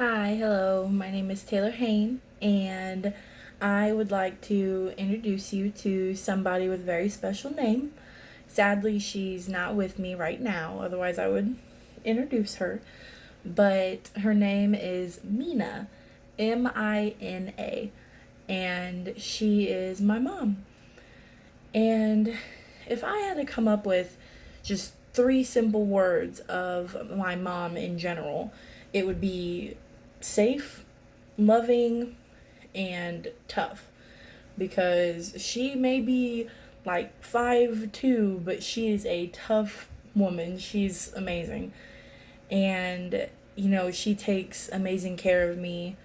Hi, hello. My name is Taylor Hain, and I would like to introduce you to somebody with a very special name. Sadly, she's not with me right now, otherwise, I would introduce her. But her name is Mina, Mina, and she is my mom. And if I had to come up with just three simple words of my mom in general, it would be safe, loving, and tough. Because she may be like 5'2", but she is a tough woman. She's amazing. And, she takes amazing care of me.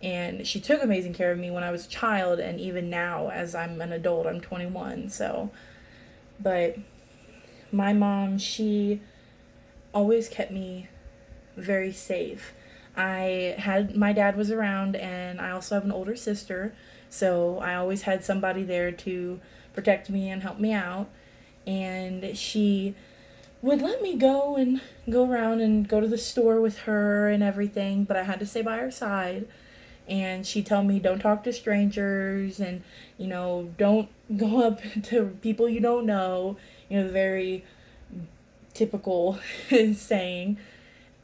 And she took amazing care of me when I was a child, and even now as I'm an adult, I'm 21. So, but my mom, she always kept me very safe. My dad was around, and I also have an older sister, so I always had somebody there to protect me and help me out. And she would let me go and go around and go to the store with her and everything, but I had to stay by her side. And she'd tell me, don't talk to strangers, and don't go up to people you don't know, the very typical saying.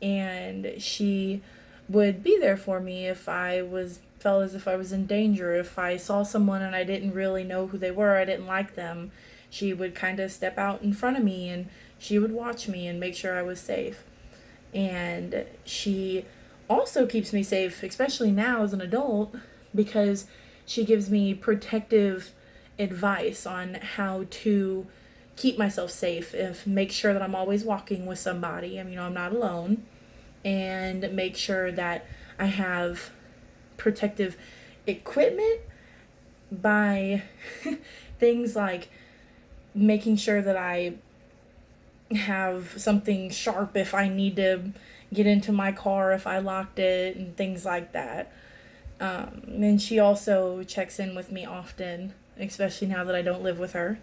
And she would be there for me if I was felt as if I was in danger. If I saw someone and I didn't really know who they were, I didn't like them, she would kind of step out in front of me and she would watch me and make sure I was safe. And she also keeps me safe, especially now as an adult, because she gives me protective advice on how to keep myself safe, if make sure that I'm always walking with somebody. I'm not alone, and make sure that I have protective equipment by things like making sure that I have something sharp if I need to get into my car if I locked it and things like that. And she also checks in with me often, especially now that I don't live with her.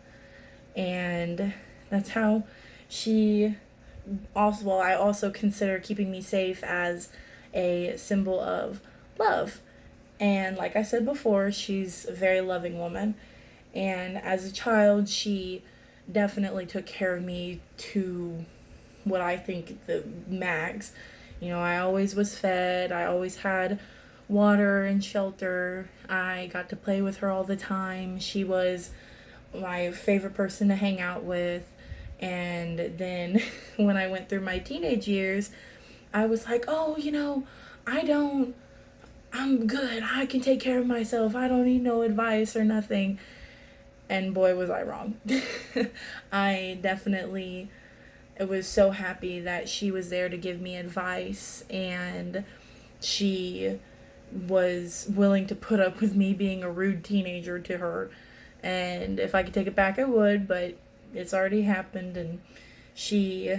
And that's how she also, well, I also consider keeping me safe as a symbol of love. And like I said before, she's a very loving woman. And as a child, she definitely took care of me to what I think the max. I always was fed, I always had water and shelter. I got to play with her all the time. She was my favorite person to hang out with. And then when I went through my teenage years, I was like, oh, I don't, I'm good. I can take care of myself. I don't need no advice or nothing. And boy, was I wrong. I definitely was so happy that she was there to give me advice, and she was willing to put up with me being a rude teenager to her. And if I could take it back, I would, but it's already happened. And she,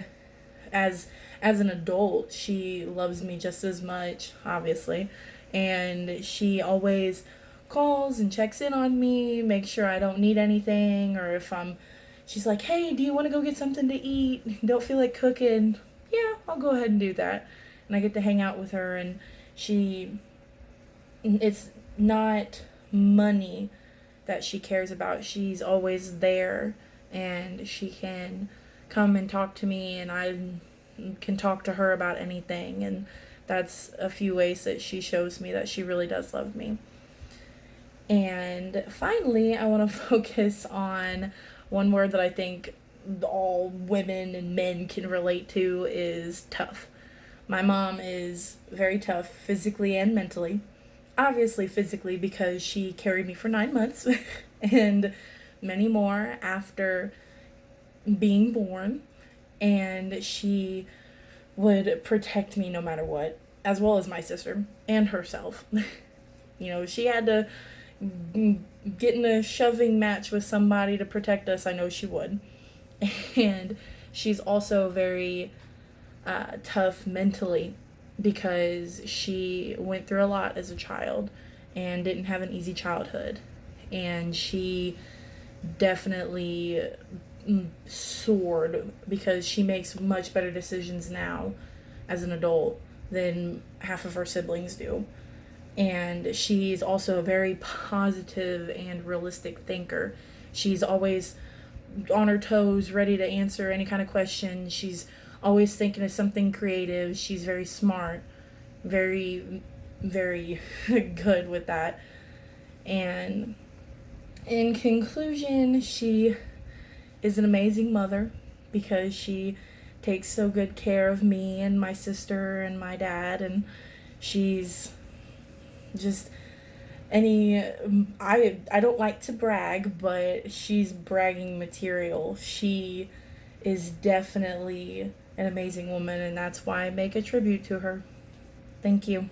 as as an adult, she loves me just as much, obviously. And she always calls and checks in on me, makes sure I don't need anything, or if she's like, hey, do you want to go get something to eat? Don't feel like cooking? Yeah, I'll go ahead and do that. And I get to hang out with her, and it's not money that she cares about. She's always there, and she can come and talk to me, and I can talk to her about anything. And that's a few ways that she shows me that she really does love me. And finally, I want to focus on one word that I think all women and men can relate to is tough. My mom is very tough physically and mentally. Obviously, physically, because she carried me for 9 months and many more after being born. And she would protect me no matter what, as well as my sister and herself. She had to get in a shoving match with somebody to protect us. I know she would. And she's also very tough mentally, because she went through a lot as a child and didn't have an easy childhood. And she definitely soared, because she makes much better decisions now as an adult than half of her siblings do. And she's also a very positive and realistic thinker. She's always on her toes, ready to answer any kind of question. She's always thinking of something creative. She's very smart, very, very good with that. And in conclusion, she is an amazing mother because she takes so good care of me and my sister and my dad, and she's just any I don't like to brag, but she's bragging material. She is definitely an amazing woman, and that's why I make a tribute to her. Thank you.